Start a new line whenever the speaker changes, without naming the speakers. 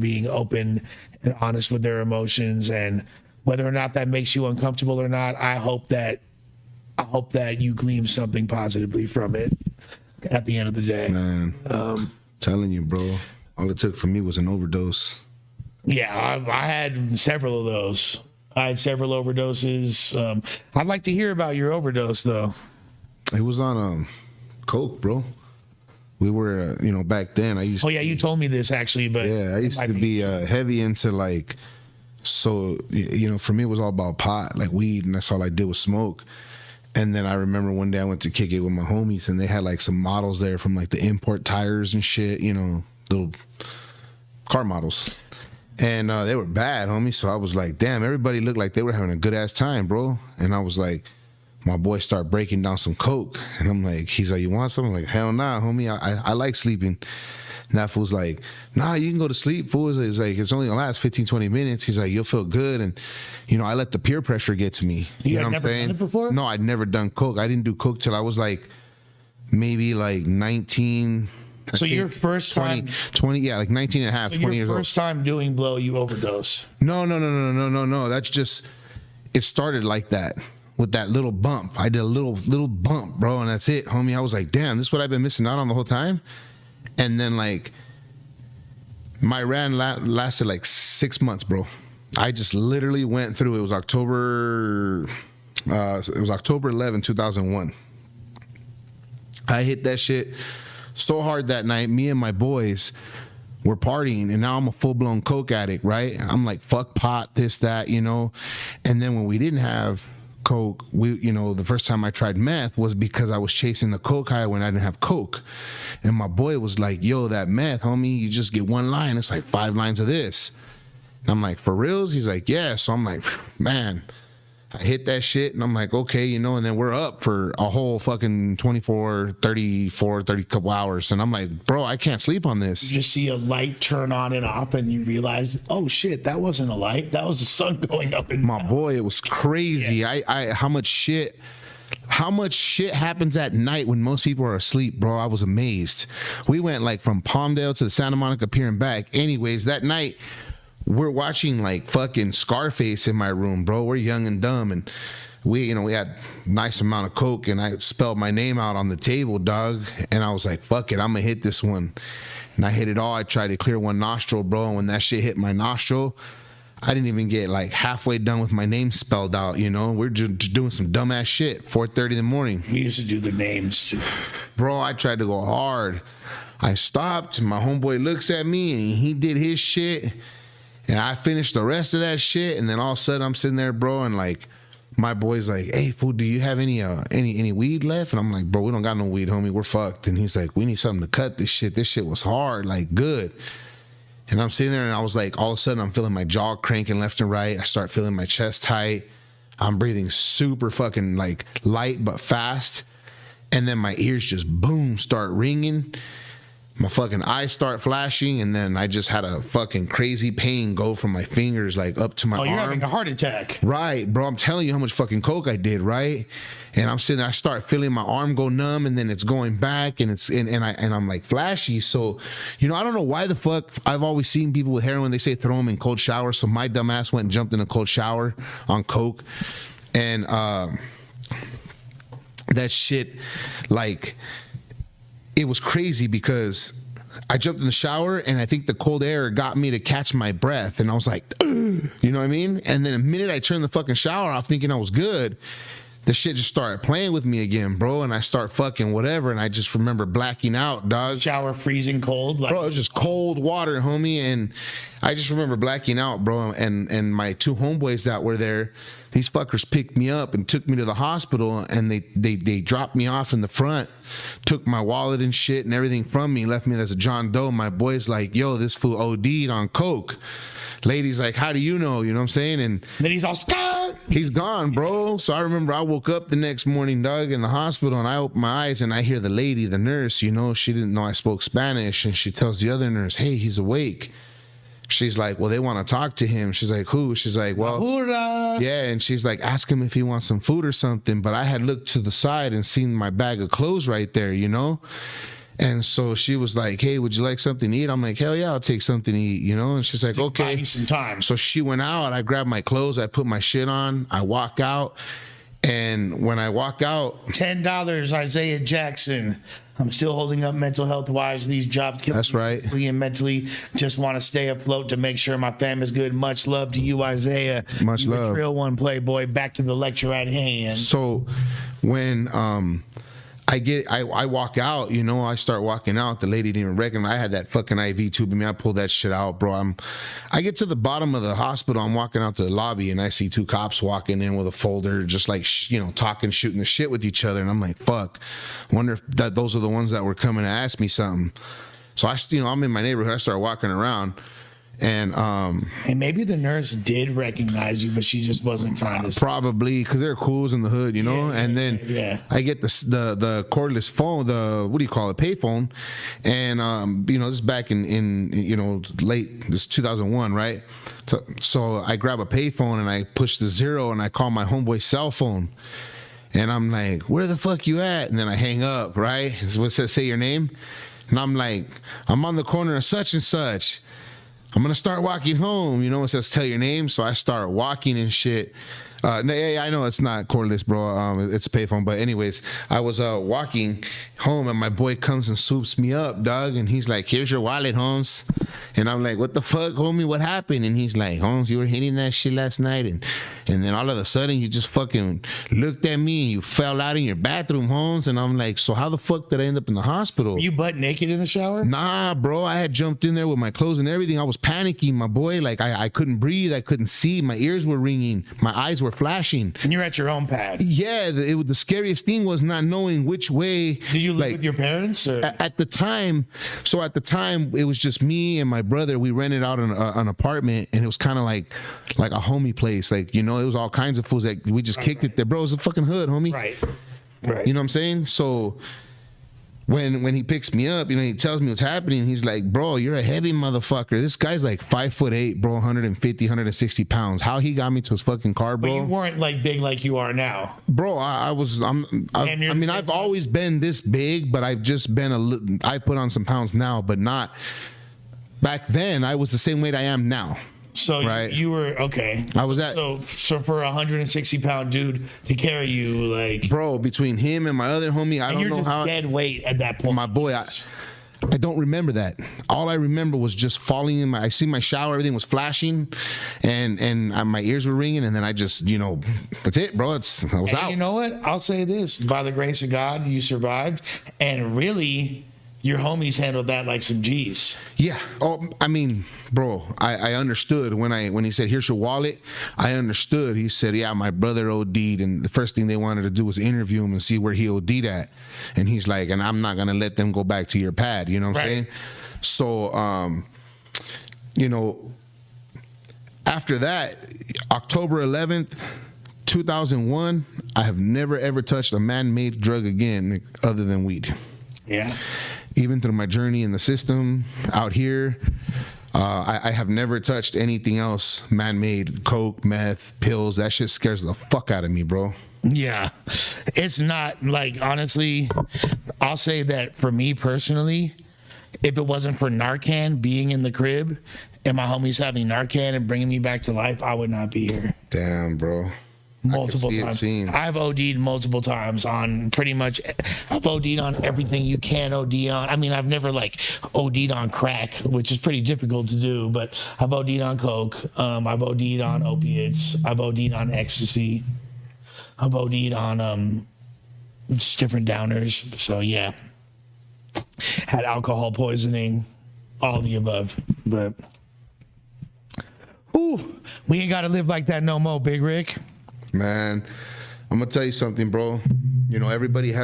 being open and honest with their emotions, and whether or not that makes you uncomfortable or not, I hope that you glean something positively from it at the end of the day.
Man, telling you, bro, all it took for me was an overdose.
Yeah, I had several of those. I had several overdoses. I'd like to hear about your overdose, though.
It was on coke, bro. We were, back then. I used.
Oh yeah, you told me this actually, but
yeah, I used to be heavy into like. So for me, it was all about pot, like weed, and that's all I did was smoke. And then I remember one day I went to kick it with my homies, and they had like some models there from like the import tires and shit, little car models. And they were bad, homie. So I was like, damn, everybody looked like they were having a good ass time, bro. And I was like, my boy started breaking down some coke. And I'm like, he's like, you want some? I'm like, hell nah, homie. I like sleeping. And that fool's like, nah, you can go to sleep, fool. It's like, it's only gonna last 15, 20 minutes. He's like, you'll feel good. And, I let the peer pressure get to me.
You had never done it before?
No, I'd never done coke. I didn't do coke till I was like, maybe like 19.
So your first
20,
time,
20, yeah, like 19 and a half, 20 years old.
Your first time doing blow, you overdose.
No. That's just, it started like that with that little bump. I did a little bump, bro, and that's it, homie. I was like, damn, this is what I've been missing out on the whole time. And then like my ran lasted like 6 months, bro. I just literally went through. It was October 11, 2001. I hit that shit so hard that night. Me and my boys were partying, and now I'm a full-blown coke addict, right? I'm like, fuck pot, this, that, And then when we didn't have coke, the first time I tried meth was because I was chasing the coke high when I didn't have coke. And my boy was like, yo, that meth, homie, you just get one line. It's like 5 lines of this. And I'm like, for reals? He's like, yeah. So I'm like, man, I hit that shit, and I'm like, okay, and then we're up for a whole fucking 30 couple hours. And I'm like, bro, I can't sleep on this.
You just see a light turn on and off, and you realize, oh shit, that wasn't a light. That was the sun going up and
down. My boy, it was crazy. Yeah. How much shit happens at night when most people are asleep, bro. I was amazed. We went like from Palmdale to the Santa Monica Pier and back. Anyways, that night, we're watching like fucking Scarface in my room, bro. We're young and dumb, and we had a nice amount of coke, and I spelled my name out on the table, dog. And I was like, fuck it, I'm gonna hit this one. And I hit it all. I tried to clear one nostril, bro. And when that shit hit my nostril, I didn't even get like halfway done with my name spelled out. We're just doing some dumbass shit. 4:30 in the morning.
We used to do the names,
bro. I tried to go hard. I stopped. My homeboy looks at me, and he did his shit. And I finished the rest of that shit, and then all of a sudden I'm sitting there, bro, and like my boy's like, hey, fool, do you have any weed left? And I'm like, bro, we don't got no weed, homie. We're fucked. And he's like, we need something to cut this shit. This shit was hard, like good. And I'm sitting there, and I was like, all of a sudden I'm feeling my jaw cranking left and right. I start feeling my chest tight. I'm breathing super fucking like light but fast. And then my ears just boom start ringing. My fucking eyes start flashing, and then I just had a fucking crazy pain go from my fingers like up to my arm.
Oh, you're having a heart attack.
Right, bro. I'm telling you how much fucking coke I did, right? And I'm sitting there, I start feeling my arm go numb, and then it's going back, and I'm like flashy. So, I don't know why the fuck I've always seen people with heroin, they say throw them in cold showers. So my dumb ass went and jumped in a cold shower on coke. And that shit, like, it was crazy because I jumped in the shower, and I think the cold air got me to catch my breath, and I was like, ugh, you know what I mean? And then the minute I turned the fucking shower off thinking I was good, the shit just started playing with me again, bro, and I start fucking whatever, and I just remember blacking out, dog.
Shower freezing cold?
Bro, it was just cold water, homie, and I just remember blacking out, bro, and my 2 homeboys that were there, these fuckers picked me up and took me to the hospital, and they dropped me off in the front, took my wallet and shit and everything from me, left me as a John Doe. My boy's like, yo, this fool OD'd on coke. Lady's like, how do you know? You know what I'm saying? And
then he's all scared.
He's gone, bro. So I remember I woke up the next morning, dog, in the hospital, and I open my eyes, and I hear the lady, the nurse, she didn't know I spoke Spanish, and she tells the other nurse, hey, he's awake. She's like, well, they want to talk to him. She's like, who? She's like, well, yeah. And she's like, ask him if he wants some food or something. But I had looked to the side and seen my bag of clothes right there, And so she was like, hey, would you like something to eat? I'm like, hell yeah, I'll take something to eat, you know? And she's like,
Buy
okay.
you some time.
So she went out, I grabbed my clothes, I put my shit on, I walk out. And when I walk out,
$10, Isaiah Jackson. I'm still holding up mental health wise. These jobs kill
That's
me
right.
physically and mentally. Just want to stay afloat to make sure my fam is good. Much love to you, Isaiah.
Much
you
love.
A real one, Playboy. Back to the lecture at hand.
So when I walk out, you know, I start walking out. The lady didn't even recognize I had that fucking IV tube in me. I pulled that shit out, bro. I get to the bottom of the hospital. I'm walking out to the lobby and I see two cops walking in with a folder, just like, you know, talking, shooting the shit with each other. And I'm like, fuck, I wonder if those are the ones that were coming to ask me something. So I'm in my neighborhood. I start walking around. And
maybe the nurse did recognize you, but she just wasn't trying to.
Probably because they're cools in the hood, you know. And then I get the cordless phone, what do you call it, payphone, and you know, this is back in you know, late, this is 2001, right? So I grab a payphone and I push the 0 and I call my homeboy's cell phone, and I'm like, where the fuck you at? And then I hang up, right? So it says, say your name, and I'm like, I'm on the corner of such and such. I'm going to start walking home, you know, it says tell your name. So I start walking and shit. Yeah, I know it's not cordless, bro. It's a payphone. But anyways, I was walking home and my boy comes and swoops me up, dog. And he's like, here's your wallet, Holmes. And I'm like, what the fuck, homie? What happened? And he's like, Holmes, you were hitting that shit last night. And then all of a sudden you just fucking looked at me and you fell out in your bathroom, Holmes. And I'm like, so how the fuck did I end up in the hospital?
Were you butt naked in the shower?
Nah, bro. I had jumped in there with my clothes and everything. I was panicking, my boy. Like I couldn't breathe. I couldn't see. My ears were ringing. My eyes were flashing.
And you're at your own pad.
Yeah, the scariest thing was not knowing which way.
Do you live with your parents? Or?
At the time, it was just me and my brother. We rented out an apartment, and it was kind of like a homie place. Like, you know, it was all kinds of fools that we just kicked it there. Bro, it was a fucking hood, homie.
Right.
You know what I'm saying? So when he picks me up, you know, he tells me what's happening. He's like, bro, you're a heavy motherfucker. This guy's like 5'8", bro, 150, 160 pounds. How he got me to his fucking car, bro?
But you weren't like big like you are now.
Bro, I've always been this big, but I've just been I put on some pounds now, but not back then. I was the same weight I am now.
So
right?
you were okay.
I was at
so for a 160-pound dude to carry you, like,
bro, between him and my other homie, I don't know how
dead weight at that point.
My boy, I don't remember that. All I remember was just falling in I see my shower, everything was flashing, and my ears were ringing, and then I just, you know, that's it, bro. I was out.
You know what? I'll say this: by the grace of God, you survived, and really, your homies handled that like some G's.
Yeah. Oh, I mean, bro, I understood when he said, here's your wallet. I understood. He said, yeah, my brother OD'd, and the first thing they wanted to do was interview him and see where he OD'd at. And he's like, and I'm not gonna let them go back to your pad. You know what I'm saying? So, you know, after that, October 11th, 2001, I have never ever touched a man-made drug again other than weed.
Yeah.
Even through my journey in the system out here, I have never touched anything else man-made. Coke, meth, pills. That shit scares the fuck out of me, bro.
Yeah. It's not, like, honestly, I'll say that for me personally, if it wasn't for Narcan being in the crib and my homies having Narcan and bringing me back to life, I would not be here.
Damn, bro.
Multiple times. I've OD'd multiple times on pretty much. I've OD'd on everything you can OD on. I mean, I've never like OD'd on crack, which is pretty difficult to do, but I've OD'd on coke. I've OD'd on opiates. I've OD'd on ecstasy. I've OD'd on just different downers. So yeah, had alcohol poisoning, all the above. But we ain't got to live like that no more, Big Rick.
Man, I'm gonna tell you something, bro. You know, everybody has